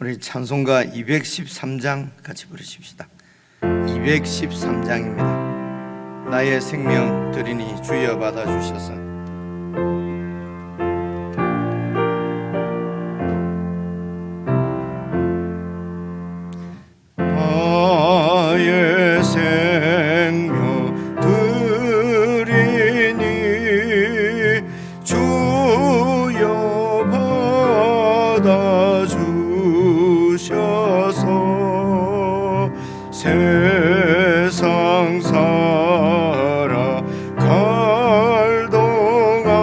우리 찬송가 213장 같이 부르십시다. 213장입니다. 나의 생명 드리니 주여 받아주셔서. 나의 생명 드리니 주여 받아주셔서. 세상 살아갈 동안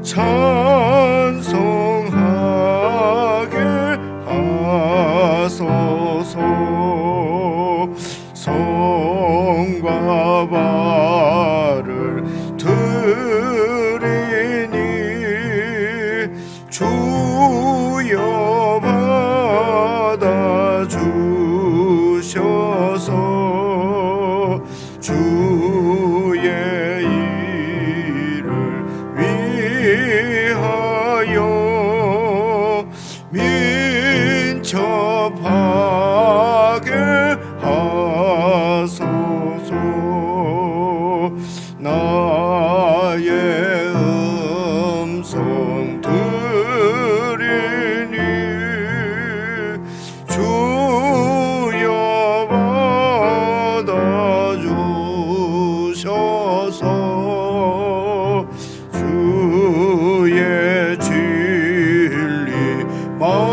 찬송하게 하소서. 성과 발을 드리니 주여 받아주셔서. 주의 일을 위하여 민첩하게 하소서. 나의 음성 들으니 주여 받아주셔서. 주의 진리 말씀만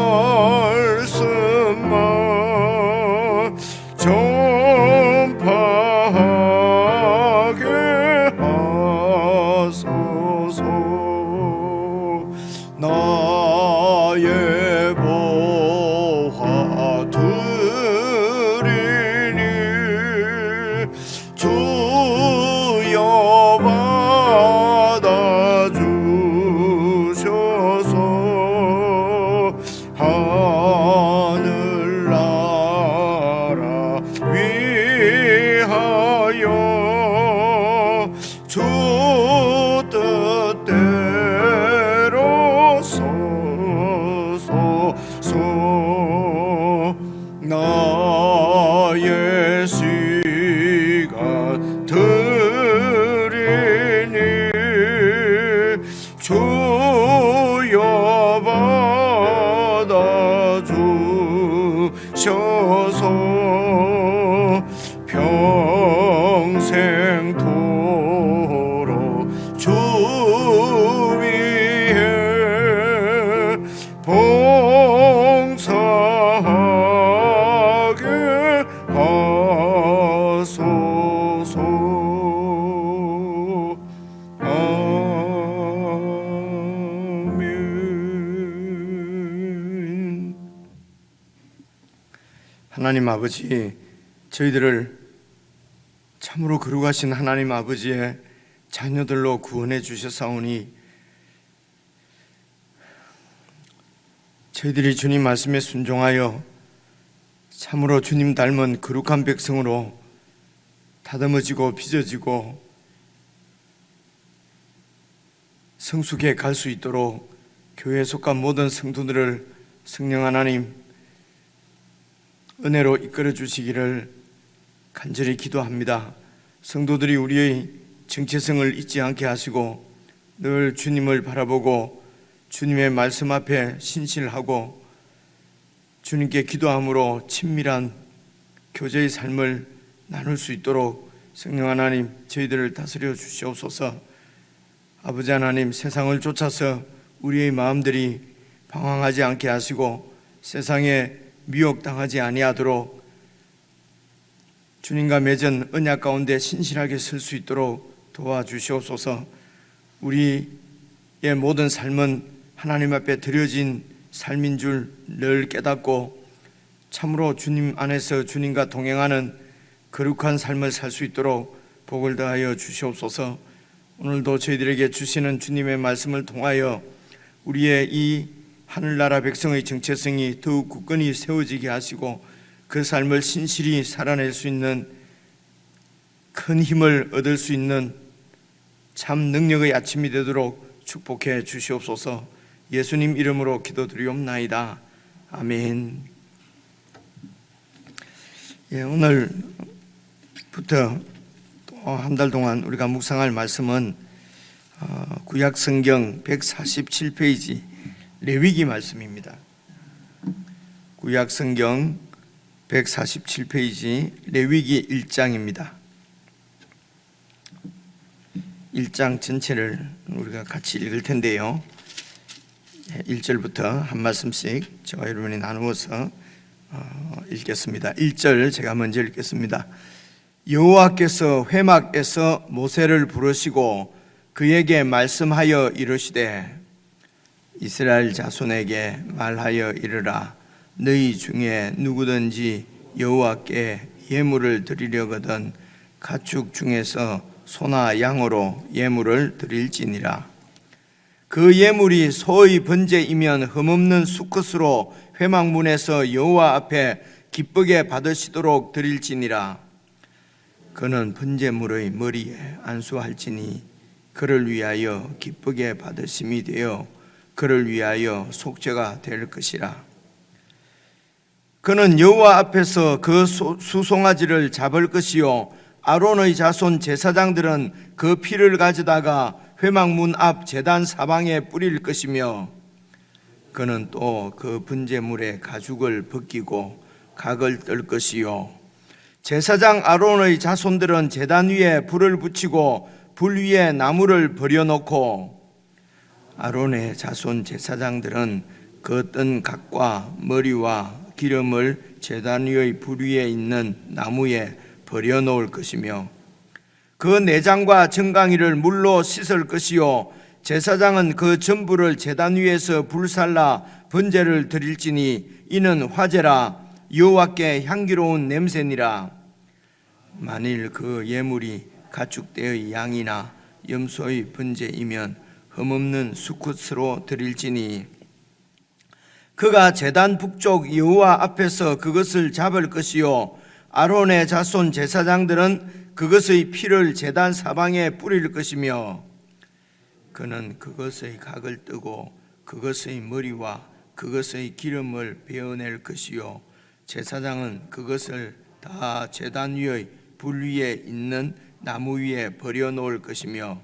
전파하게 하소서. 나의 보화 드리니 주여 받아주셔서. 하늘나라 위하여 주 뜻대로 서소서. 나의 시간 드리니 주여 받아주셔서. 평생토록 주 위에 봉사하게 하소서. 아멘. 하나님 아버지, 저희들을 참으로 거룩하신 하나님 아버지의 자녀들로 구원해 주셨사오니 저희들이 주님 말씀에 순종하여 참으로 주님 닮은 거룩한 백성으로 다듬어지고 빚어지고 성숙해 갈 수 있도록 교회에 속한 모든 성도들을 성령 하나님 은혜로 이끌어 주시기를 간절히 기도합니다. 성도들이 우리의 정체성을 잊지 않게 하시고 늘 주님을 바라보고 주님의 말씀 앞에 신실하고 주님께 기도함으로 친밀한 교제의 삶을 나눌 수 있도록 성령 하나님 저희들을 다스려 주시옵소서. 아버지 하나님, 세상을 쫓아서 우리의 마음들이 방황하지 않게 하시고 세상에 미혹당하지 아니하도록 주님과 맺은 언약 가운데 신실하게 설 수 있도록 도와주시옵소서. 우리의 모든 삶은 하나님 앞에 드려진 삶인 줄 늘 깨닫고 참으로 주님 안에서 주님과 동행하는 거룩한 삶을 살 수 있도록 복을 더하여 주시옵소서. 오늘도 저희들에게 주시는 주님의 말씀을 통하여 우리의 이 하늘나라 백성의 정체성이 더욱 굳건히 세워지게 하시고 그 삶을 신실히 살아낼 수 있는 큰 힘을 얻을 수 있는 참 능력의 아침이 되도록 축복해 주시옵소서. 예수님 이름으로 기도드리옵나이다. 아멘. 예, 오늘부터 또 한 달 동안 우리가 묵상할 말씀은 구약 성경 147페이지 레위기 말씀입니다. 구약 성경 147페이지 레위기 1장입니다. 1장 전체를 우리가 같이 읽을 텐데요. 1절부터 한 말씀씩 저와 여러분이 나누어서 읽겠습니다. 1절 제가 먼저 읽겠습니다. 여호와께서 회막에서 모세를 부르시고 그에게 말씀하여 이르시되 이스라엘 자손에게 말하여 이르라. 너희 중에 누구든지 여호와께 예물을 드리려거든 가축 중에서 소나 양으로 예물을 드릴지니라. 그 예물이 소의 번제이면 흠없는 수컷으로 회막문에서 여호와 앞에 기쁘게 받으시도록 드릴지니라. 그는 번제물의 머리에 안수할지니 그를 위하여 기쁘게 받으심이 되어 그를 위하여 속죄가 될 것이라. 그는 여호와 앞에서 그 수송아지를 잡을 것이요 아론의 자손 제사장들은 그 피를 가져다가 회막문 앞 제단 사방에 뿌릴 것이며 그는 또 그 번제물의 가죽을 벗기고 각을 뜰 것이요 제사장 아론의 자손들은 제단 위에 불을 붙이고 불 위에 나무를 버려놓고 아론의 자손 제사장들은 그 뜬 각과 머리와 기름을 제단 위의 불 위에 있는 나무에 버려놓을 것이며 그 내장과 정강이를 물로 씻을 것이요 제사장은 그 전부를 제단 위에서 불살라 번제를 드릴지니 이는 화제라 여호와께 향기로운 냄새니라. 만일 그 예물이 가축대의 양이나 염소의 번제이면 흠없는 수컷으로 드릴지니 그가 제단 북쪽 여호와 앞에서 그것을 잡을 것이요 아론의 자손 제사장들은 그것의 피를 제단 사방에 뿌릴 것이며 그는 그것의 각을 뜨고 그것의 머리와 그것의 기름을 베어낼 것이요 제사장은 그것을 다 제단 위의 불 위에 있는 나무 위에 버려놓을 것이며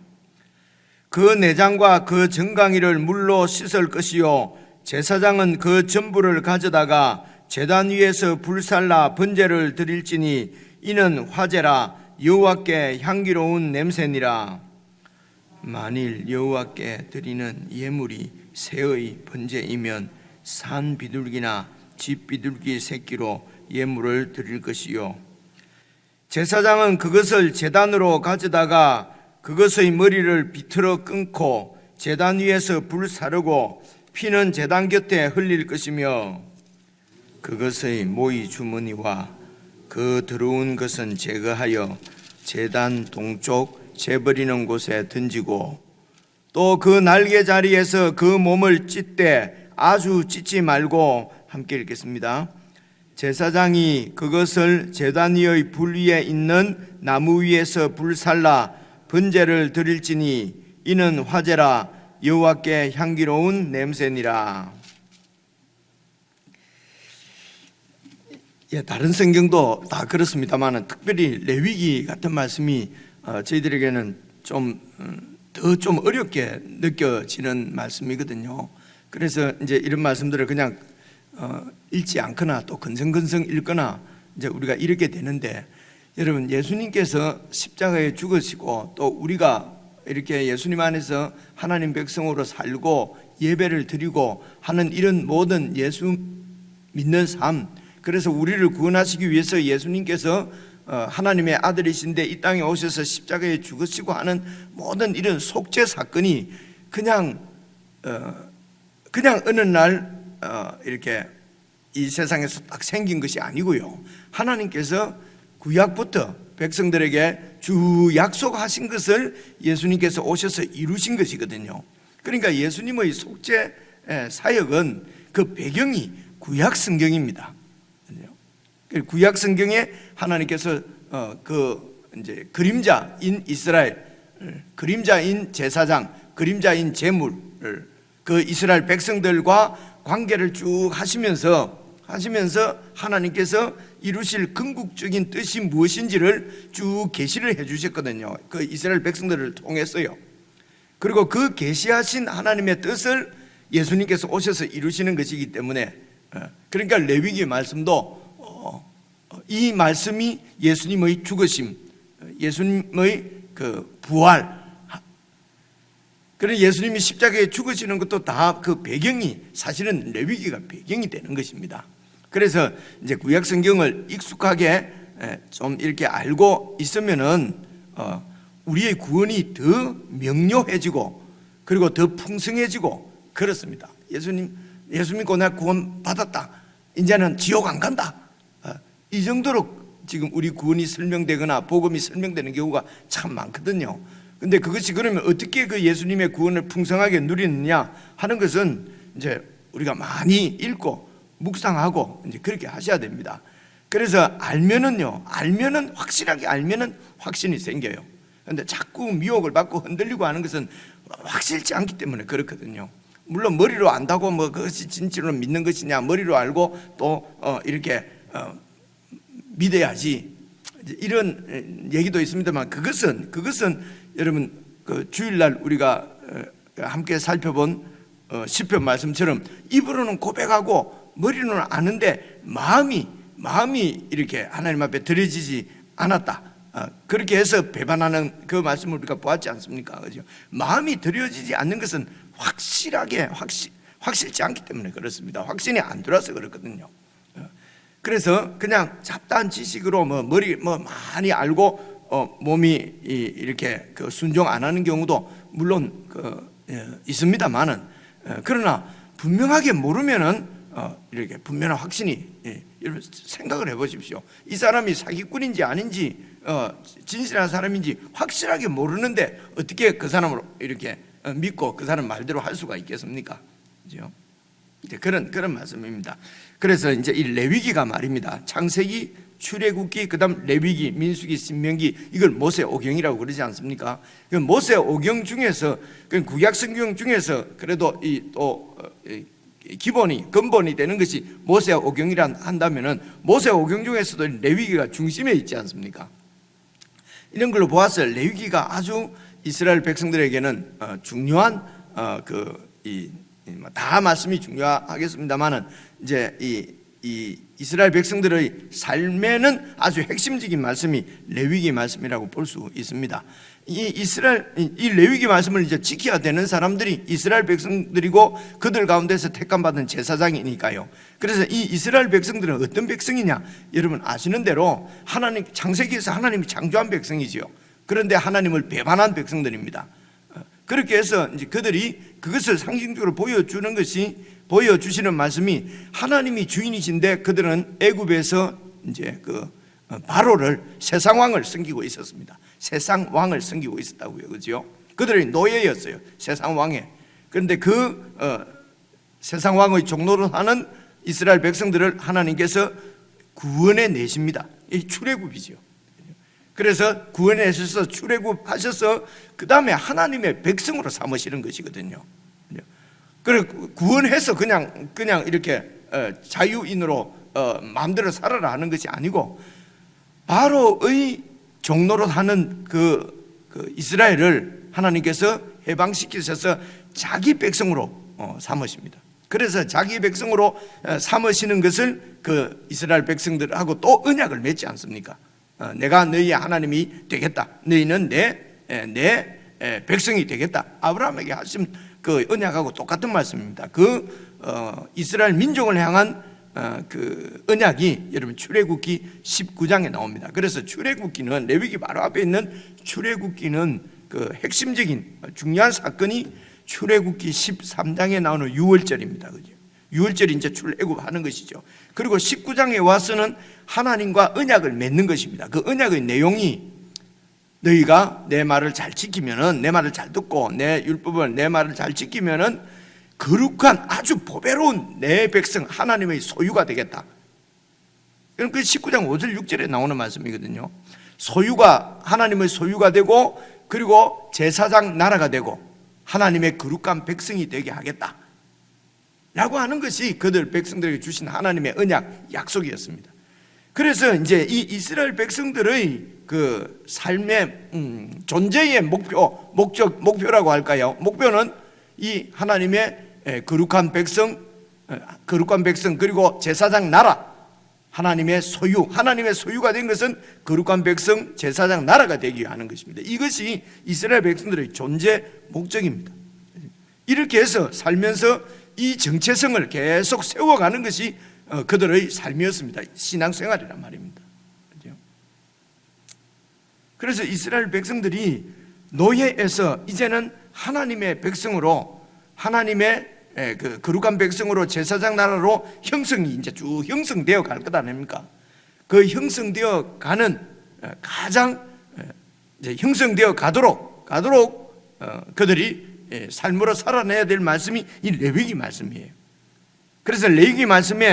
그 내장과 그 정강이를 물로 씻을 것이요 제사장은 그 전부를 가져다가 제단 위에서 불살라 번제를 드릴지니 이는 화제라 여호와께 향기로운 냄새니라. 만일 여호와께 드리는 예물이 새의 번제이면 산 비둘기나 집 비둘기 새끼로 예물을 드릴 것이요 제사장은 그것을 제단으로 가져다가 그것의 머리를 비틀어 끊고 제단 위에서 불 사르고 피는 제단 곁에 흘릴 것이며 그것의 모이 주머니와 그 더러운 것은 제거하여 제단 동쪽 재버리는 곳에 던지고 또 그 날개 자리에서 그 몸을 찢되 아주 찢지 말고 함께 읽겠습니다. 제사장이 그것을 제단 위의 불 위에 있는 나무 위에서 불살라 번제를 드릴지니 이는 화제라 여호와께 향기로운 냄새니라. 예, 다른 성경도 다 그렇습니다만 특별히 레위기 같은 말씀이 저희들에게는 좀 어렵게 느껴지는 말씀이거든요. 그래서 이제 이런 말씀들을 그냥 읽지 않거나 또 근성근성 읽거나 이제 우리가 이렇게 되는데 여러분 예수님께서 십자가에 죽으시고 또 우리가 이렇게 예수님 안에서 하나님 백성으로 살고 예배를 드리고 하는 이런 모든 예수 믿는 삶 그래서 우리를 구원하시기 위해서 예수님께서 하나님의 아들이신데 이 땅에 오셔서 십자가에 죽으시고 하는 모든 이런 속죄 사건이 그냥 어느 날 이렇게 이 세상에서 딱 생긴 것이 아니고요. 하나님께서 구약부터 백성들에게 주 약속하신 것을 예수님께서 오셔서 이루신 것이거든요. 그러니까 예수님의 속죄 사역은 그 배경이 구약 성경입니다. 구약 성경에 하나님께서 그 이제 그림자인 이스라엘, 그림자인 제사장, 그림자인 제물을 그 이스라엘 백성들과 관계를 쭉 하시면서 하나님께서 이루실 궁극적인 뜻이 무엇인지를 쭉 계시를 해주셨거든요. 그 이스라엘 백성들을 통해서요. 그리고 그 계시하신 하나님의 뜻을 예수님께서 오셔서 이루시는 것이기 때문에, 그러니까 레위기 말씀도 이 말씀이 예수님의 죽으심, 예수님의 그 부활, 그래서 예수님이 십자가에 죽으시는 것도 다 그 배경이 사실은 레위기가 배경이 되는 것입니다. 그래서 이제 구약 성경을 익숙하게 좀 이렇게 알고 있으면은 우리의 구원이 더 명료해지고 그리고 더 풍성해지고 그렇습니다. 예수님 믿고 내가 구원 받았다, 이제는 지옥 안 간다, 이 정도로 지금 우리 구원이 설명되거나 복음이 설명되는 경우가 참 많거든요. 근데 그것이 그러면 어떻게 그 예수님의 구원을 풍성하게 누리느냐 하는 것은 이제 우리가 많이 읽고 묵상하고 이제 그렇게 하셔야 됩니다. 그래서 알면은 확실하게 알면은 확신이 생겨요. 그런데 자꾸 미혹을 받고 흔들리고 하는 것은 확실치 않기 때문에 그렇거든요. 물론 머리로 안다고 뭐 그것이 진짜로 믿는 것이냐, 머리로 알고 또 이렇게 믿어야지, 이런 얘기도 있습니다만 그것은 여러분 그 주일날 우리가 함께 살펴본 시편 말씀처럼 입으로는 고백하고 머리로는 아는데 마음이 이렇게 하나님 앞에 드려지지 않았다, 그렇게 해서 배반하는 그 말씀을 우리가 보았지 않습니까? 그죠? 마음이 드려지지 않는 것은 확실치 않기 때문에 그렇습니다. 확신이 안 들어서 그렇거든요. 그래서 그냥 잡다한 지식으로 많이 알고 몸이 이렇게 그 순종 안 하는 경우도 물론 있습니다만은, 그러나 분명하게 모르면은 이렇게 분명한 확신이, 여러분 생각을 해보십시오. 이 사람이 사기꾼인지 아닌지, 진실한 사람인지 확실하게 모르는데 어떻게 그 사람을 이렇게 믿고 그 사람 말대로 할 수가 있겠습니까? 그죠? 이제 그런 말씀입니다. 그래서 이제 이 레위기가 말입니다. 창세기, 출애굽기, 그다음 레위기, 민수기, 신명기, 이걸 모세오경이라고 그러지 않습니까? 그 모세오경 중에서, 그 구약 성경 중에서 그래도 근본이 되는 것이 모세오경이라 한다면은 모세오경 중에서도 레위기가 중심에 있지 않습니까? 이런 걸로 보아서 레위기가 아주 이스라엘 백성들에게는 중요한 다 말씀이 중요하겠습니다만은 이제 이 이스라엘 백성들의 삶에는 아주 핵심적인 말씀이 레위기 말씀이라고 볼 수 있습니다. 이 레위기 말씀을 이제 지켜야 되는 사람들이 이스라엘 백성들이고 그들 가운데서 택감받은 제사장이니까요. 그래서 이 이스라엘 백성들은 어떤 백성이냐? 여러분 아시는 대로 창세기에서 하나님이 창조한 백성이지요. 그런데 하나님을 배반한 백성들입니다. 그렇게 해서 이제 그들이 그것을 상징적으로 보여주시는 말씀이, 하나님이 주인이신데 그들은 애굽에서 이제 바로를, 세상 왕을 섬기고 있었습니다. 세상 왕을 섬기고 있었다고요, 그죠? 그들이 노예였어요, 세상 왕에. 그런데 세상 왕의 종로를 하는 이스라엘 백성들을 하나님께서 구원해 내십니다. 이 출애굽이죠. 그래서 구원하셔서 출애굽하셔서 그 다음에 하나님의 백성으로 삼으시는 것이거든요. 그리고 구원해서 그냥 이렇게 자유인으로 마음대로 살아라 하는 것이 아니고, 바로의 종노릇 하는 그 이스라엘을 하나님께서 해방시키셔서 자기 백성으로 삼으십니다. 그래서 자기 백성으로 삼으시는 것을 그 이스라엘 백성들하고 또 언약을 맺지 않습니까? 내가 너희의 하나님이 되겠다, 너희는 내 백성이 되겠다, 아브라함에게 하신 그 언약하고 똑같은 말씀입니다. 이스라엘 민족을 향한 그 언약이 여러분 출애굽기 19장에 나옵니다. 그래서 출애굽기는, 레위기 바로 앞에 있는 출애굽기는 그 핵심적인 중요한 사건이 출애굽기 13장에 나오는 유월절입니다. 그죠? 유월절이 이제 출애굽하는 것이죠. 그리고 19장에 와서는 하나님과 언약을 맺는 것입니다. 그 언약의 내용이, 너희가 내 말을 잘 지키면은, 내 말을 잘 듣고 내 율법을, 내 말을 잘 지키면은 거룩한 아주 보배로운 내 백성, 하나님의 소유가 되겠다. 그 19장 5절 6절에 나오는 말씀이거든요. 하나님의 소유가 되고, 그리고 제사장 나라가 되고 하나님의 거룩한 백성이 되게 하겠다. 라고 하는 것이 그들 백성들에게 주신 하나님의 언약 약속이었습니다. 그래서 이제 이 이스라엘 백성들의 그 삶의 존재의 목표라고 할까요? 목표는 이 하나님의 거룩한 백성 그리고 제사장 나라, 하나님의 소유가 된 것은 거룩한 백성, 제사장 나라가 되기 위해 하는 것입니다. 이것이 이스라엘 백성들의 존재 목적입니다. 이렇게 해서 살면서 이 정체성을 계속 세워가는 것이 그들의 삶이었습니다. 신앙생활이란 말입니다. 그래서 이스라엘 백성들이 노예에서 이제는 하나님의 백성으로, 하나님의 그 거룩한 백성으로, 제사장 나라로 형성이 이제 쭉 형성되어 갈 것 아닙니까? 그 형성되어 가는 가장 이제 형성되어 가도록 그들이 삶으로 살아내야 될 말씀이 이 레위기 말씀이에요. 그래서 레위기 말씀이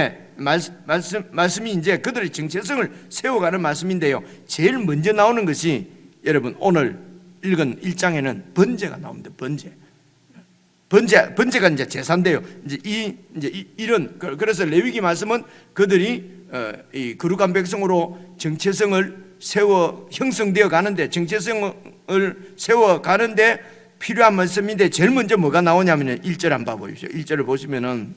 이제 그들의 정체성을 세워가는 말씀인데요. 제일 먼저 나오는 것이 여러분 오늘 읽은 1장에는 번제가 나옵니다. 번제가 이제 제사인데요. 이런 그래서 레위기 말씀은 그들이 이 거룩한 백성으로 정체성을 세워 형성되어 가는데, 정체성을 세워 가는데 필요한 말씀인데, 제일 먼저 뭐가 나오냐면은 1절 한번 봐보십시오. 1절을 보시면은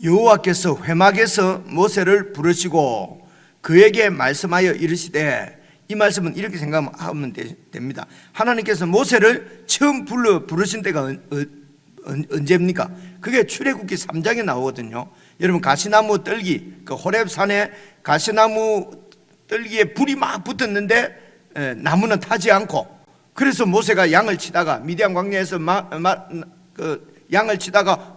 여호와께서 회막에서 모세를 부르시고 그에게 말씀하여 이르시되, 이 말씀은 이렇게 생각하면 됩니다. 하나님께서 모세를 처음 부르신 때가 언제입니까? 그게 출애굽기 3장에 나오거든요. 여러분 가시나무 떨기, 그 호렙산에 가시나무 떨기에 불이 막 붙었는데 나무는 타지 않고, 그래서 모세가 양을 치다가 미디안 광야에서 그 양을 치다가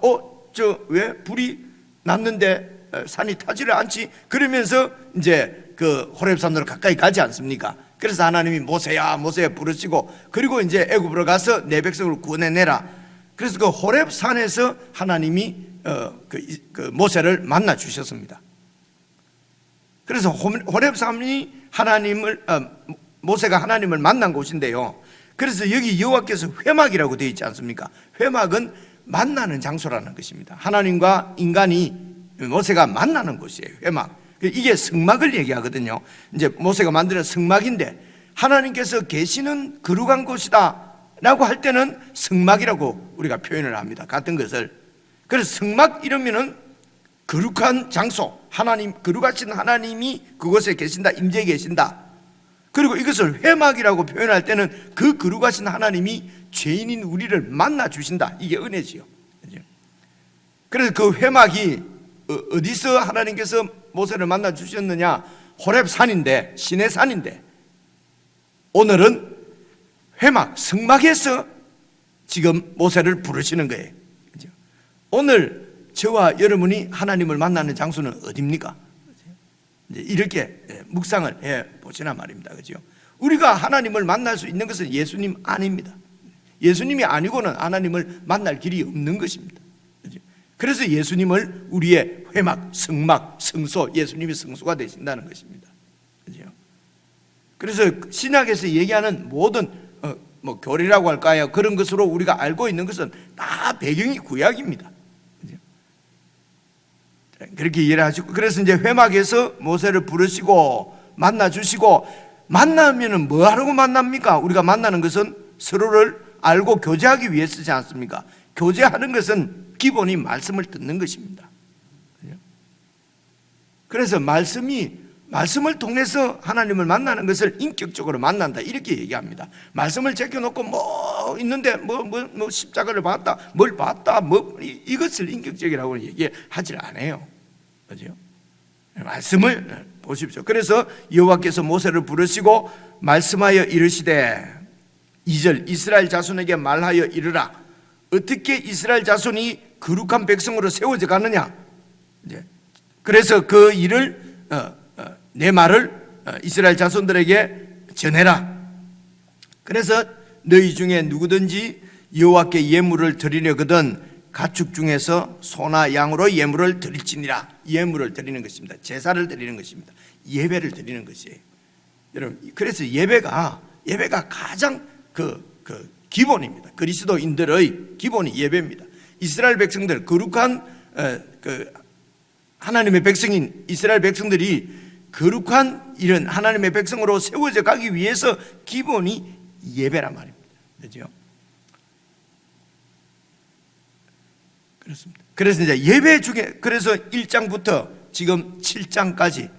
왜 불이 났는데 산이 타지를 않지? 그러면서 이제 그 호렙산으로 가까이 가지 않습니까? 그래서 하나님이 모세야 부르시고, 그리고 이제 애굽으로 가서 내 백성을 구원해내라. 그래서 그 호렙산에서 하나님이 그 모세를 만나 주셨습니다. 그래서 호렙산이 모세가 하나님을 만난 곳인데요. 그래서 여기 여호와께서 회막이라고 되어 있지 않습니까? 회막은 만나는 장소라는 것입니다. 하나님과 인간이, 모세가 만나는 곳이에요. 회막. 이게 성막을 얘기하거든요. 이제 모세가 만드는 성막인데, 하나님께서 계시는 거룩한 곳이다 라고 할 때는 성막이라고 우리가 표현을 합니다. 같은 것을. 그래서 성막 이러면은 거룩한 장소, 거룩하신 하나님이 그곳에 계신다, 임재해 계신다. 그리고 이것을 회막이라고 표현할 때는 그 거룩하신 하나님이 죄인인 우리를 만나 주신다. 이게 은혜지요. 그래서 그 회막이 어디서 하나님께서 모세를 만나 주셨느냐? 호렙산인데, 신의 산인데, 오늘은 회막, 성막에서 지금 모세를 부르시는 거예요. 오늘 저와 여러분이 하나님을 만나는 장소는 어디입니까? 이렇게 묵상을 해 보시나 말입니다. 그죠? 우리가 하나님을 만날 수 있는 것은 예수님 아닙니다. 예수님이 아니고는 하나님을 만날 길이 없는 것입니다. 그래서 예수님을 우리의 회막, 성막, 성소, 예수님이 성소가 되신다는 것입니다. 그래서 신약에서 얘기하는 모든 교리라고 할까요? 그런 것으로 우리가 알고 있는 것은 다 배경이 구약입니다. 그렇게 이해를 하시고, 그래서 이제 회막에서 모세를 부르시고 만나 주시고, 만나면은 뭐 하려고 만납니까? 우리가 만나는 것은 서로를 알고 교제하기 위해서지 않습니까? 교제하는 것은 기본이 말씀을 듣는 것입니다. 그래서 말씀을 통해서 하나님을 만나는 것을 인격적으로 만난다, 이렇게 얘기합니다. 말씀을 제껴놓고 뭐 있는데 뭐 십자가를 봤다, 뭘 봤다, 이것을 인격적이라고 얘기하지 않아요. 그죠? 말씀을 보십시오. 그래서 여호와께서 모세를 부르시고 말씀하여 이르시되, 2절 이스라엘 자손에게 말하여 이르라. 어떻게 이스라엘 자손이 거룩한 백성으로 세워져 가느냐? 그래서 그 일을 내 말을 이스라엘 자손들에게 전해라. 그래서 너희 중에 누구든지 여호와께 예물을 드리려거든 가축 중에서 소나 양으로 예물을 드릴지니라. 예물을 드리는 것입니다. 제사를 드리는 것입니다. 예배를 드리는 것이에요. 여러분, 그래서 예배가 가장 그 기본입니다. 그리스도인들의 기본이 예배입니다. 이스라엘 백성들, 거룩한 하나님의 백성인 이스라엘 백성들이 거룩한 이런 하나님의 백성으로 세워져 가기 위해서 기본이 예배란 말입니다. 그렇죠? 그렇습니다. 그래서 이제 예배 중에, 그래서 1장부터 지금 7장까지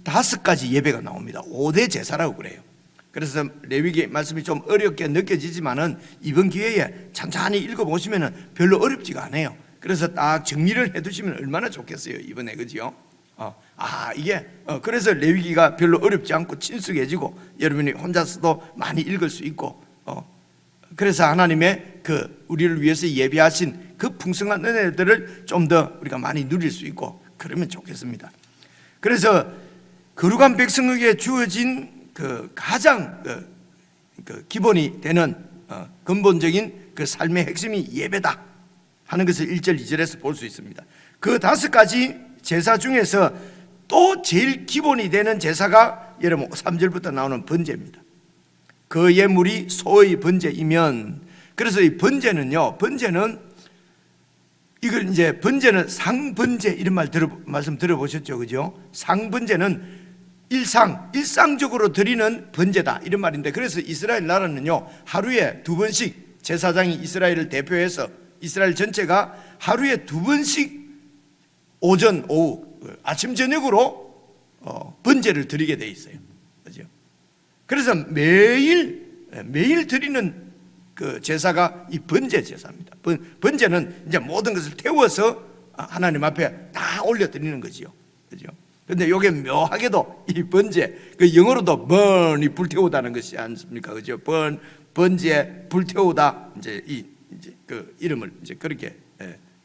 5가지 예배가 나옵니다. 5대 제사라고 그래요. 그래서 레위기 말씀이 좀 어렵게 느껴지지만은 이번 기회에 천천히 읽어보시면은 별로 어렵지가 않아요. 그래서 딱 정리를 해두시면 얼마나 좋겠어요, 이번에. 그죠? 그래서 레위기가 별로 어렵지 않고 친숙해지고 여러분이 혼자서도 많이 읽을 수 있고, 그래서 하나님의 우리를 위해서 예비하신 그 풍성한 은혜들을 좀 더 우리가 많이 누릴 수 있고 그러면 좋겠습니다. 그래서 거룩한 백성에게 주어진 가장 기본이 되는 근본적인 삶의 핵심이 예배다 하는 것을 1절 2절에서 볼 수 있습니다. 그 5가지 제사 중에서 또 제일 기본이 되는 제사가 여러분 3절부터 나오는 번제입니다. 그 예물이 소의 번제이면, 그래서 이 번제는요, 이걸 이제 번제는 상번제 이런 말씀 들어보셨죠, 그죠? 상번제는 일상적으로 드리는 번제다 이런 말인데, 그래서 이스라엘 나라는요 하루에 2번씩 제사장이 이스라엘을 대표해서 이스라엘 전체가 하루에 2번씩 오전, 오후, 아침, 저녁으로 번제를 드리게 돼 있어요. 그죠? 그래서 매일 드리는 제사가 이 번제 제사입니다. 번제는 이제 모든 것을 태워서 하나님 앞에 다 올려 드리는 거지요. 그죠? 근데 이게 묘하게도 이 번제, 영어로도 burn이 불태우다는 것이 않습니까? 그죠? 번제, 불태우다, 이제 이름을 이제 그렇게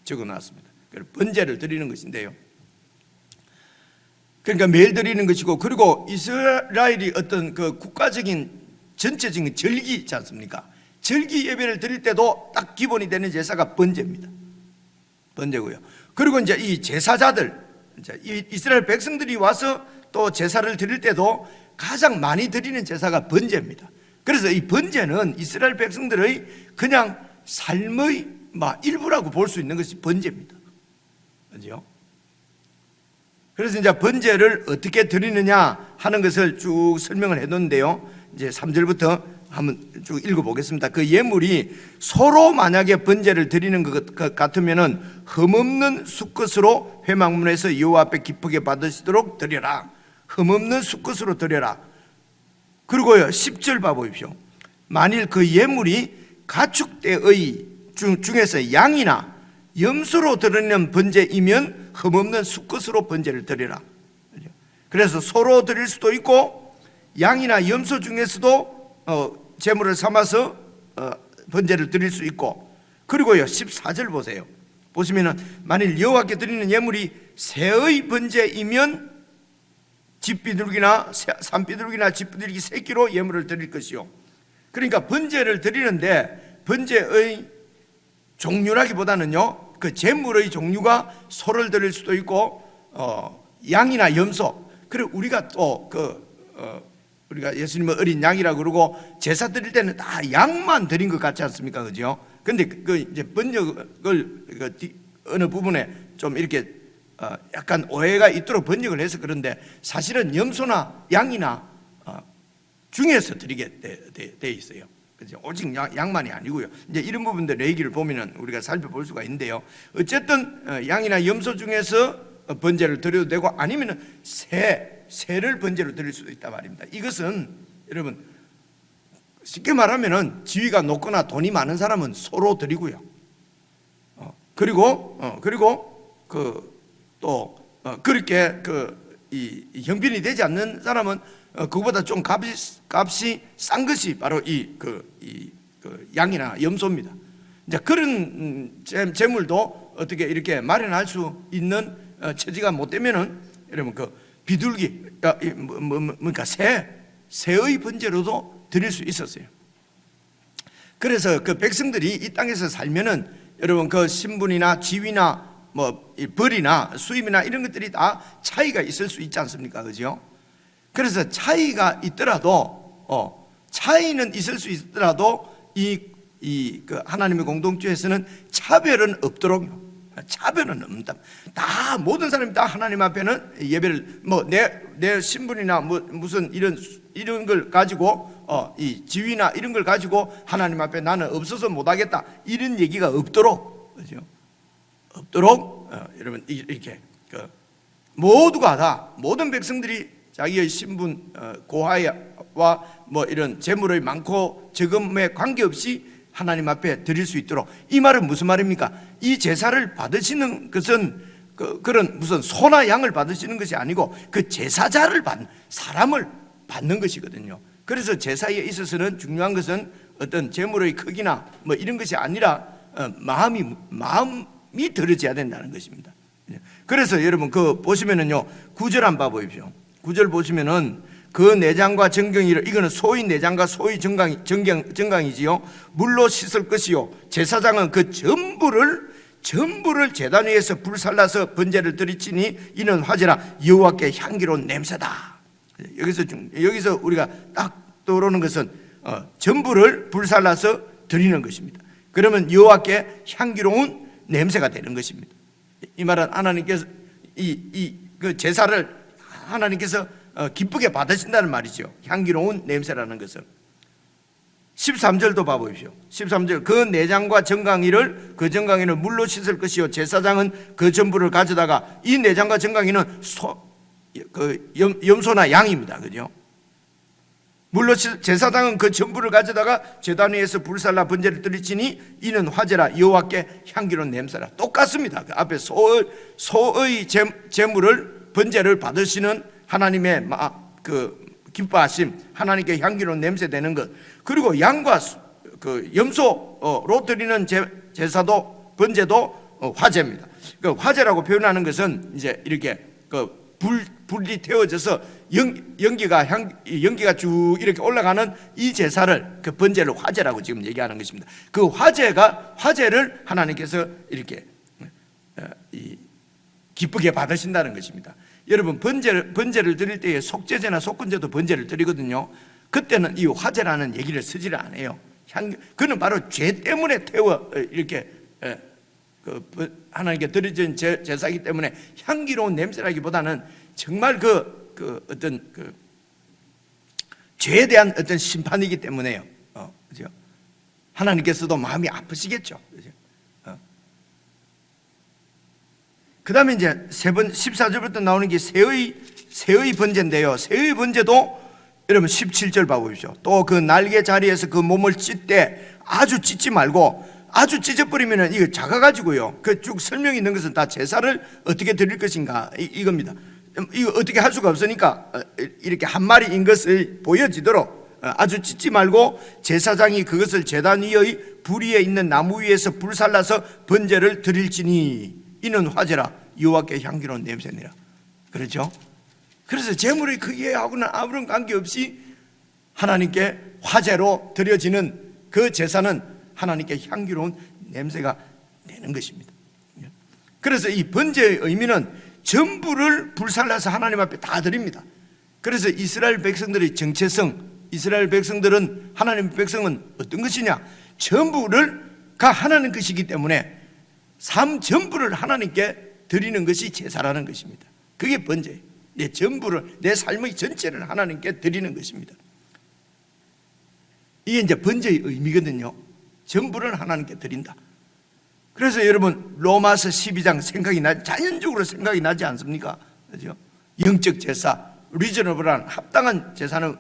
적어 놨습니다. 번제를 드리는 것인데요. 그러니까 매일 드리는 것이고, 그리고 이스라엘이 어떤 국가적인 전체적인 절기 있지 않습니까? 절기 예배를 드릴 때도 딱 기본이 되는 제사가 번제입니다. 번제고요. 그리고 이제 이 제사자들, 이스라엘 백성들이 와서 또 제사를 드릴 때도 가장 많이 드리는 제사가 번제입니다. 그래서 이 번제는 이스라엘 백성들의 그냥 삶의 일부라고 볼 수 있는 것이 번제입니다. 그렇죠? 그래서 이제 번제를 어떻게 드리느냐 하는 것을 쭉 설명을 해놓는데요. 이제 3절부터 한번 쭉 읽어보겠습니다. 그 예물이 서로 만약에 번제를 드리는 것 같으면은 흠없는 수컷으로 회막문에서 여호와 앞에 기쁘게 받으시도록 드려라. 흠없는 수컷으로 드려라. 그리고요 10절 봐보십시오. 만일 그 예물이 가축대의 중에서 양이나 염소로 드리는 번제이면 흠없는 수컷으로 번제를 드리라. 그래서 소로 드릴 수도 있고 양이나 염소 중에서도 제물을 삼아서 번제를 드릴 수 있고, 그리고요 14절 보세요. 보시면은 만일 여호와께 드리는 예물이 새의 번제이면 집비둘기나 산비둘기나 집비둘기 새끼로 예물을 드릴 것이요. 그러니까 번제를 드리는데 번제의 종류라기보다는요 그 제물의 종류가 소를 드릴 수도 있고 양이나 염소. 그리고 우리가 또 우리가 예수님은 어린 양이라 그러고 제사 드릴 때는 다 양만 드린 것 같지 않습니까? 그죠? 근데 이제 번역을 어느 부분에 좀 이렇게 약간 오해가 있도록 번역을 해서 그런데 사실은 염소나 양이나 중에서 드리게 돼 있어요. 그죠? 오직 양만이 아니고요. 이제 이런 부분들 레위기를 보면은 우리가 살펴볼 수가 있는데요. 어쨌든 양이나 염소 중에서 번제를 드려도 되고 아니면은 새를 번제로 드릴 수도 있단 말입니다. 이것은 여러분 쉽게 말하면은 지위가 높거나 돈이 많은 사람은 소로 드리고요. 그리고 그렇게 이 형편이 되지 않는 사람은 그거보다 좀 값이 싼 것이 바로 양이나 염소입니다. 이제 그런 재물도 어떻게 이렇게 마련할 수 있는 처지가 못 되면은 여러분 비둘기, 그러니까 새의 번제로도 드릴 수 있었어요. 그래서 그 백성들이 이 땅에서 살면은 여러분 그 신분이나 지위나 벌이나 수입이나 이런 것들이 다 차이가 있을 수 있지 않습니까? 그죠? 그래서 차이가 있더라도 차이는 있을 수 있더라도 이 그 하나님의 공동체에서는 차별은 없도록요. 차별은 없다. 다 모든 사람이 다 하나님 앞에는 예배를 내 신분이나 무슨 이런 걸 가지고 이 지위나 이런 걸 가지고 하나님 앞에 나는 없어서 못하겠다 이런 얘기가 없도록, 그죠? 없도록 여러분 이렇게 모두가 다 모든 백성들이 자기의 신분 고하와 이런 재물의 많고 적음에 관계없이 하나님 앞에 드릴 수 있도록. 이 말은 무슨 말입니까? 이 제사를 받으시는 것은 그런 무슨 소나 양을 받으시는 것이 아니고 그 제사자를 사람을 받는 것이거든요. 그래서 제사에 있어서는 중요한 것은 어떤 재물의 크기나 이런 것이 아니라 마음이 들어져야 된다는 것입니다. 그래서 여러분 보시면은요 9절 한번 봐보십시오. 9절 보시면은 그 내장과 정경이를, 이거는 소위 내장과 소위 정강이지요. 물로 씻을 것이요 제사장은 그 전부를 제단 위에서 불살라서 번제를 드리치니 이는 화제라 여호와께 향기로운 냄새다. 여기서 우리가 딱 떠오르는 것은 전부를 불살라서 드리는 것입니다. 그러면 여호와께 향기로운 냄새가 되는 것입니다. 이 말은 하나님께서 그 제사를 하나님께서 기쁘게 받으신다는 말이죠. 향기로운 냄새라는 것은. 13절도 봐보십시오. 13절 그 내장과 정강이를 물로 씻을 것이요 제사장은 그 전부를 가져다가, 이 내장과 정강이는 염소나 양입니다. 그죠? 물로 제사장은 그 전부를 가져다가 제단 위에서 불살라 번제를 드리치니 이는 화제라 여호와께 향기로운 냄새라. 똑같습니다. 그 앞에 소의 제물을 번제를 받으시는 하나님의 기뻐하심, 하나님께 향기로운 냄새 되는 것, 그리고 양과 염소로 드리는 제사도 번제도 화제입니다. 그 화제라고 표현하는 것은 이제 이렇게 불이 태워져서 연기가 쭉 이렇게 올라가는 이 제사를, 그 번제를 화제라고 지금 얘기하는 것입니다. 그 화제를 하나님께서 이렇게 기쁘게 받으신다는 것입니다. 여러분 번제를 드릴 때에 속죄제나 속건제도 번제를 드리거든요. 그때는 이 화제라는 얘기를 쓰지를 않아요. 그는 바로 죄 때문에 태워 이렇게 하나님께 드려진 제사이기 때문에 향기로운 냄새라기보다는 정말 어떤 죄에 대한 어떤 심판이기 때문에요. 그죠? 하나님께서도 마음이 아프시겠죠. 그죠? 그 다음에 이제 14절부터 나오는 게 새의 번제인데요. 새의 번제도 여러분 17절 봐보십시오. 또 그 날개 자리에서 그 몸을 찢되 아주 찢지 말고, 아주 찢어버리면 이거 작아가지고요. 그 쭉 설명이 있는 것은 다 제사를 어떻게 드릴 것인가 이겁니다. 이거 어떻게 할 수가 없으니까 이렇게 한 마리인 것을 보여지도록 아주 찢지 말고 제사장이 그것을 제단 위의 불 위에 있는 나무 위에서 불살라서 번제를 드릴지니 이는 화제라 여호와께 향기로운 냄새니라. 그렇죠? 그래서 제물의 크기하고는 아무런 관계없이 하나님께 화제로 드려지는 그 제사는 하나님께 향기로운 냄새가 내는 것입니다. 그래서 이 번제의 의미는 전부를 불살라서 하나님 앞에 다 드립니다. 그래서 이스라엘 백성들의 정체성, 이스라엘 백성들은, 하나님의 백성은 어떤 것이냐? 전부가 하나님 것이기 때문에 삶 전부를 하나님께 드리는 것이 제사라는 것입니다. 그게 번제예요. 내 전부를, 내 삶의 전체를 하나님께 드리는 것입니다. 이게 이제 번제의 의미거든요. 전부를 하나님께 드린다. 그래서 여러분 로마서 12장 자연적으로 생각이 나지 않습니까? 그렇죠? 영적 제사, 리저너블한 합당한 제사는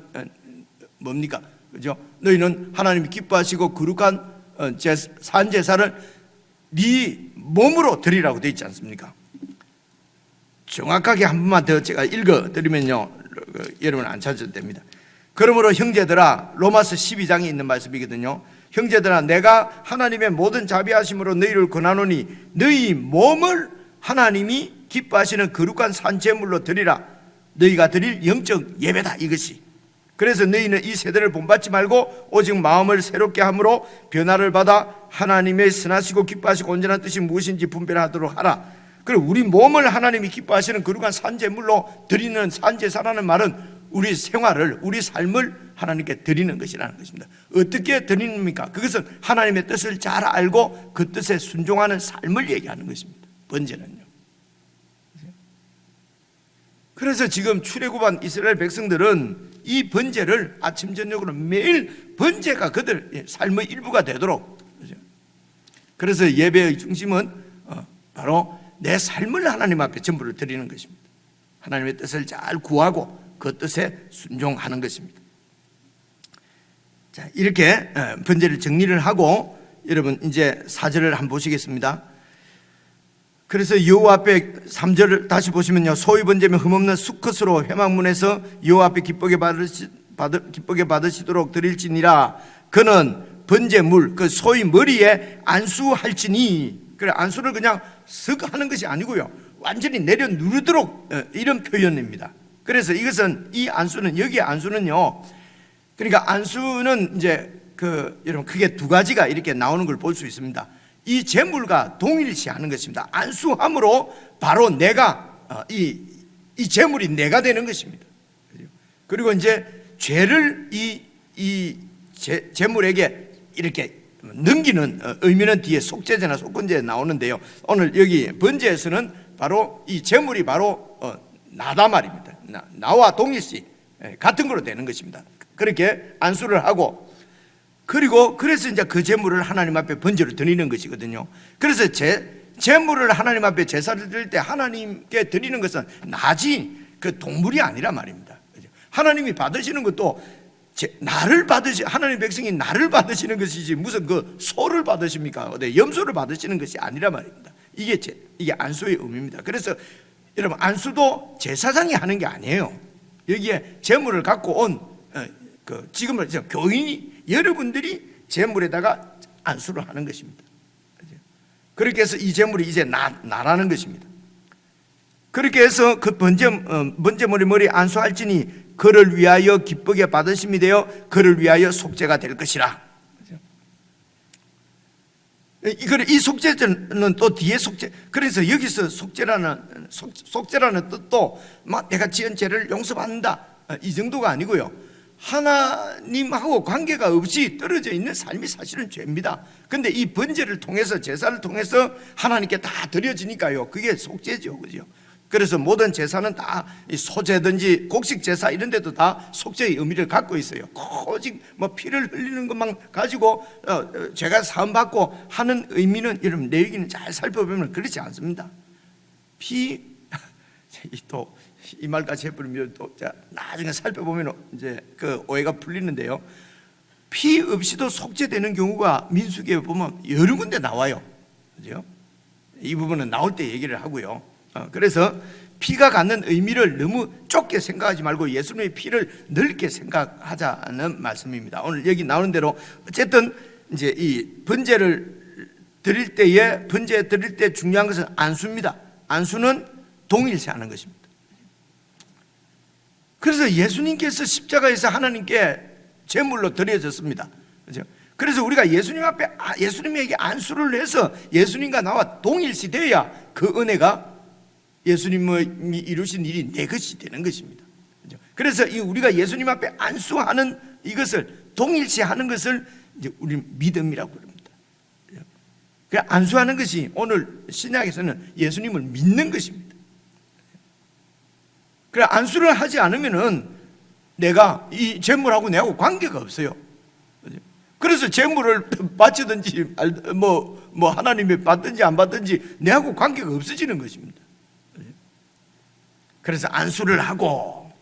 뭡니까? 그죠? 너희는 하나님이 기뻐하시고 거룩한 산 제사를 네 몸으로 드리라고 되어 있지 않습니까? 정확하게 한 번만 더 제가 읽어드리면요, 여러분 안 찾아도 됩니다. 그러므로 형제들아, 로마서 12장에 있는 말씀이거든요. 형제들아, 내가 하나님의 모든 자비하심으로 너희를 권하노니 너희 몸을 하나님이 기뻐하시는 거룩한 산제물로 드리라. 너희가 드릴 영적 예배다, 이것이. 그래서 너희는 이 세대를 본받지 말고 오직 마음을 새롭게 함으로 변화를 받아 하나님의 선하시고 기뻐하시고 온전한 뜻이 무엇인지 분별하도록 하라. 그리고 우리 몸을 하나님이 기뻐하시는 거룩한 산제물로 드리는 산제사라는 말은 우리 생활을, 우리 삶을 하나님께 드리는 것이라는 것입니다. 어떻게 드립니까? 그것은 하나님의 뜻을 잘 알고 그 뜻에 순종하는 삶을 얘기하는 것입니다. 번제는요. 그래서 지금 출애굽한 이스라엘 백성들은 이 번제를 아침 저녁으로 매일 번제가 그들 삶의 일부가 되도록, 그래서 예배의 중심은 바로 내 삶을 하나님 앞에 전부를 드리는 것입니다. 하나님의 뜻을 잘 구하고 그 뜻에 순종하는 것입니다. 자, 이렇게 번제를 정리를 하고 여러분 이제 4절을 한번 보시겠습니다. 그래서 여호와 앞에 3절을 다시 보시면요, 소위 번제면 흠없는 수컷으로 회막문에서 여호와 앞에 기쁘게 받으시도록 드릴지니라. 그는 번제물, 그 소위 머리에 안수할지니. 그래, 안수를 그냥 쓱 하는 것이 아니고요, 완전히 내려 누르도록, 이런 표현입니다. 그래서 이것은, 이 안수는, 여기에 안수는요, 그러니까 안수는 이제 여러분 크게 두 가지가 이렇게 나오는 걸 볼 수 있습니다. 이 제물과 동일시하는 것입니다. 안수함으로 바로 내가, 이 제물이 내가 되는 것입니다. 그리고 이제 죄를 이 제물에게 이렇게 넘기는 의미는 뒤에 속죄제나 속건제에 나오는데요, 오늘 여기 번제에서는 바로 이 제물이 바로 나다 말입니다. 나와 동일시 같은 거로 되는 것입니다. 그렇게 안수를 하고, 그리고 그래서 이제 그 제물을 하나님 앞에 번제로 드리는 것이거든요. 그래서 제물을 하나님 앞에 제사를 드릴 때 하나님께 드리는 것은 나지 그 동물이 아니라 말입니다. 하나님이 받으시는 것도 하나님 백성이 나를 받으시는 것이지 무슨 그 소를 받으십니까? 염소를 받으시는 것이 아니라 말입니다. 이게 안수의 의미입니다. 그래서 여러분, 안수도 제사장이 하는 게 아니에요. 여기에 제물을 갖고 온 지금은 교인이, 여러분들이 제물에다가 안수를 하는 것입니다. 그렇게 해서 이 제물이 이제 나라는 것입니다. 그렇게 해서 그 번제물의 머리 안수할지니 그를 위하여 기쁘게 받으심이 되어 그를 위하여 속죄가 될 것이라. 이 속죄는 또 뒤에 속죄. 그래서 여기서 속죄라는 뜻도 막 내가 지은 죄를 용서받는다, 이 정도가 아니고요, 하나님하고 관계가 없이 떨어져 있는 삶이 사실은 죄입니다. 근데 이 번제를 통해서, 제사를 통해서 하나님께 다 드려지니까요, 그게 속죄죠, 그죠? 그래서 모든 제사는 다 소제든지 곡식 제사 이런 데도 다 속죄의 의미를 갖고 있어요. 오직 뭐 피를 흘리는 것만 가지고 죄가 사함 받고 하는 의미는, 여러분 내 얘기는 잘 살펴보면 그렇지 않습니다. 또 이 말까지 해버리면 또 나중에 살펴보면 이제 그 오해가 풀리는데요, 피 없이도 속죄되는 경우가 민수기에 보면 여러 군데 나와요, 그죠? 이 부분은 나올 때 얘기를 하고요. 그래서 피가 갖는 의미를 너무 좁게 생각하지 말고 예수님의 피를 넓게 생각하자는 말씀입니다. 오늘 여기 나오는 대로 어쨌든 이제 이 번제를 드릴 때에, 번제 드릴 때 중요한 것은 안수입니다. 안수는 동일시하는 것입니다. 그래서 예수님께서 십자가에서 하나님께 제물로 드려졌습니다. 그렇죠? 그래서 우리가 예수님 앞에, 예수님에게 안수를 해서 예수님과 나와 동일시 되어야 그 은혜가, 예수님이 이루신 일이 내 것이 되는 것입니다. 그렇죠? 그래서 우리가 예수님 앞에 안수하는 이것을, 동일시하는 것을 이제 우리 믿음이라고 합니다. 그러니까 안수하는 것이 오늘 신약에서는 예수님을 믿는 것입니다. 그래, 안수를 하지 않으면은 내가 이 제물하고 내하고 관계가 없어요. 그래서 제물을 바치든지 뭐 하나님이 받든지 안 받든지 내하고 관계가 없어지는 것입니다. 그래서 안수를 하고,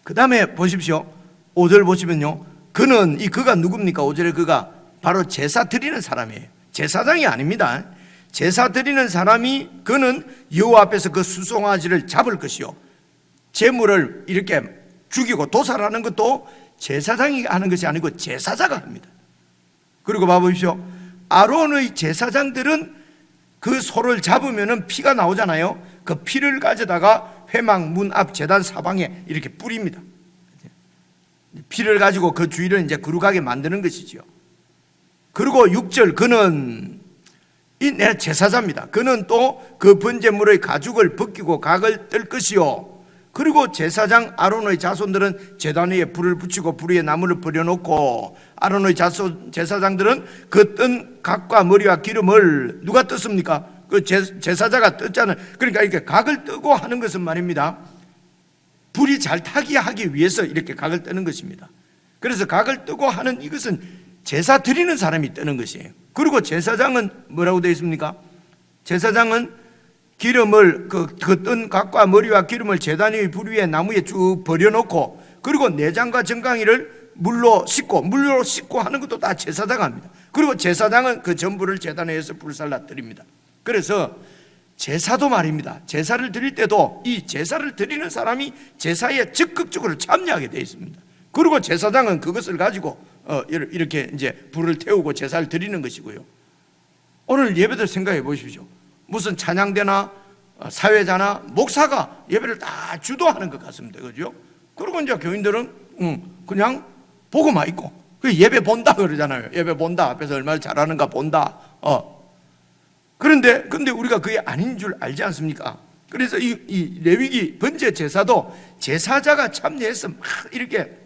그 다음에 보십시오, 5절 보시면요, 그가 누굽니까? 5절에 그가 바로 제사 드리는 사람이에요. 제사장이 아닙니다. 제사 드리는 사람이, 그는 여호와 앞에서 그 수송아지를 잡을 것이요, 제물을 이렇게 죽이고 도살하는 것도 제사장이 하는 것이 아니고 제사자가 합니다. 그리고 봐보십시오, 아론의 제사장들은 그 소를 잡으면 피가 나오잖아요. 그 피를 가져다가 회막 문 앞 제단 사방에 이렇게 뿌립니다. 피를 가지고 그 주위를 이제 거룩하게 만드는 것이지요. 그리고 6절, 그는 내 제사자입니다. 그는 또 그 번제물의 가죽을 벗기고 각을 뜰 것이요, 그리고 제사장 아론의 자손들은 제단 위에 불을 붙이고 불 위에 나무를 버려놓고, 아론의 제사장들은 그 뜬 각과 머리와 기름을 누가 떴습니까? 그 제사자가 떴잖아요. 그러니까 이렇게 각을 뜨고 하는 것은 말입니다, 불이 잘 타게 하기 위해서 이렇게 각을 뜨는 것입니다. 그래서 각을 뜨고 하는 이것은 제사 드리는 사람이 뜨는 것이에요. 그리고 제사장은 뭐라고 되어 있습니까? 제사장은 기름을 그 뜬 각과 머리와 기름을 제단 위의 불 위에 나무에 쭉 버려놓고, 그리고 내장과 정강이를 물로 씻고 하는 것도 다 제사장이 합니다. 그리고 제사장은 그 전부를 제단 위에서 불살라 드립니다. 그래서 제사도 말입니다, 제사를 드릴 때도 이 제사를 드리는 사람이 제사에 적극적으로 참여하게 되어 있습니다. 그리고 제사장은 그것을 가지고 이렇게 이제 불을 태우고 제사를 드리는 것이고요. 오늘 예배들 생각해 보십시오. 무슨 찬양대나 사회자나 목사가 예배를 다 주도하는 것 같습니다. 그죠? 그리고 이제 교인들은 그냥 보고만 있고, 예배 본다 그러잖아요. 예배 본다, 앞에서 얼마나 잘하는가 본다. 근데 우리가 그게 아닌 줄 알지 않습니까? 그래서 이 레위기 번제 제사도 제사자가 참여해서 막 이렇게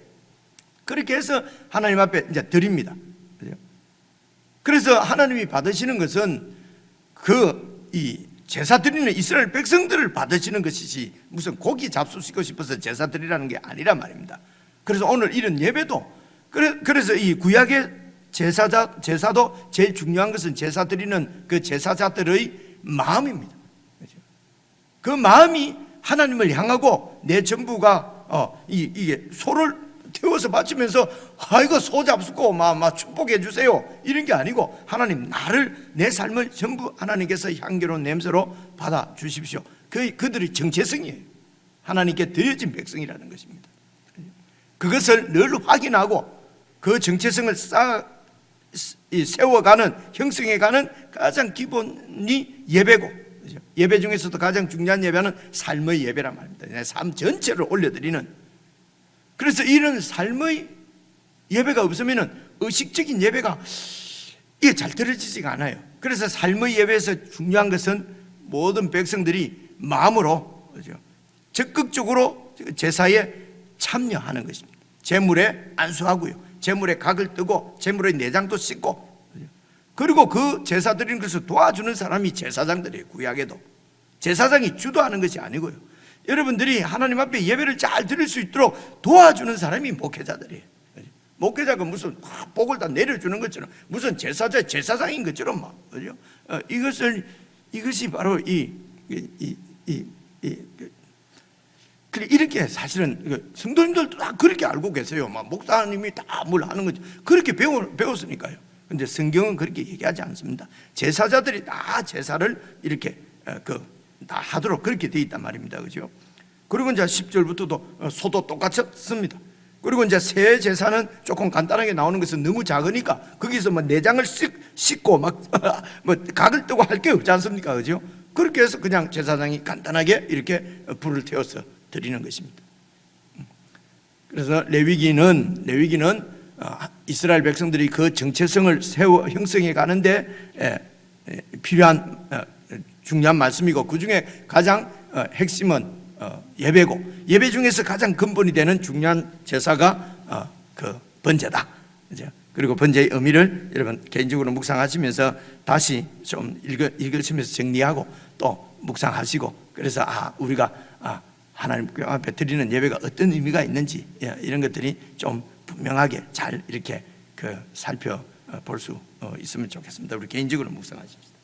그렇게 해서 하나님 앞에 이제 드립니다. 그래서 하나님이 받으시는 것은 이 제사 드리는 이스라엘 백성들을 받으시는 것이지 무슨 고기 잡수시고 싶어서 제사 드리라는 게 아니란 말입니다. 그래서 오늘 이런 예배도, 그래서 이 구약의 제사도 제일 중요한 것은 제사 드리는 그 제사자들의 마음입니다. 그 마음이 하나님을 향하고 내 전부가 이게 소를 태워서 바치면서 이거 소 잡수고 막 축복해 주세요 이런 게 아니고, 하나님 내 삶을 전부 하나님께서 향기로운 냄새로 받아 주십시오. 그들의 정체성이에요. 하나님께 드려진 백성이라는 것입니다. 그것을 늘 확인하고 그 정체성을 세워가는, 형성해가는 가장 기본이 예배고, 예배 중에서도 가장 중요한 예배는 삶의 예배란 말입니다. 내 삶 전체를 올려드리는. 그래서 이런 삶의 예배가 없으면 의식적인 예배가 이게 잘 드려지지가 않아요. 그래서 삶의 예배에서 중요한 것은 모든 백성들이 마음으로 적극적으로 제사에 참여하는 것입니다. 제물에 안수하고요, 제물에 각을 뜨고 제물의 내장도 씻고, 그리고 그 제사 드리는 것을 도와주는 사람이 제사장들이에요. 구약에도 제사장이 주도하는 것이 아니고요, 여러분들이 하나님 앞에 예배를 잘 드릴 수 있도록 도와주는 사람이 목회자들이에요. 목회자가 무슨 복을 다 내려주는 것처럼, 무슨 제사장인 것처럼 막, 그죠? 이것이 바로 이렇게 사실은 성도님들도 다 그렇게 알고 계세요. 막 목사님이 다 뭘 하는 거죠. 그렇게 배웠으니까요. 근데 성경은 그렇게 얘기하지 않습니다. 제사자들이 다 제사를 이렇게 다 하도록 그렇게 되어 있단 말입니다. 그죠? 그리고 이제 10절부터도 소도 똑같습니다. 그리고 이제 새 제사는 조금 간단하게 나오는 것은 너무 작으니까 거기서 뭐 내장을 씻고 막 뭐 각을 뜨고 할 게 없지 않습니까? 그죠? 그렇게 해서 그냥 제사장이 간단하게 이렇게 불을 태워서 드리는 것입니다. 그래서 레위기는 이스라엘 백성들이 그 정체성을 세워 형성해 가는데 필요한 중요한 말씀이고, 그 중에 가장 핵심은 예배고, 예배 중에서 가장 근본이 되는 중요한 제사가 그 번제다. 그리고 번제의 의미를 여러분 개인적으로 묵상하시면서 다시 좀 읽으시면서 정리하고 또 묵상하시고, 그래서 우리가 하나님 앞에 드리는 예배가 어떤 의미가 있는지 이런 것들이 좀 분명하게 잘 이렇게 살펴볼 수 있으면 좋겠습니다. 우리 개인적으로 묵상하십시오.